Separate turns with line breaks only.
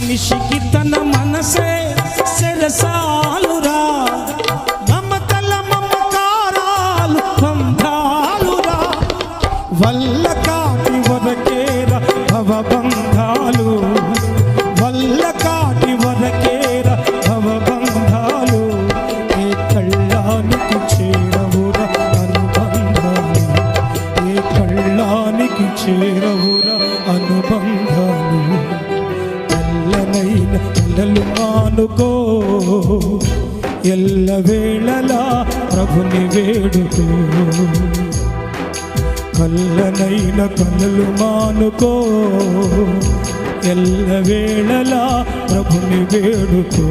మనిషికి తన మనసే సెరసాలురా, మమతల మమకారాలు బంధాలురా, వల్ల కాటి వరకేర భవబంధాలు, వల్ల కాటి వరకేర భవబంధాలు, ఏ కళ్ళానికి చేరవురా అనుబంధాలు, ఏ కళ్ళానికి చేరవురా అనుబంధాలు. ఎల్లనైన ఎల్లలు మానుకో, ఎల్లవేళలా ప్రభుని వేడుకో, కల్లనైన కలలు మానుకో, ఎల్లవేళలా ప్రభుని వేడుకో.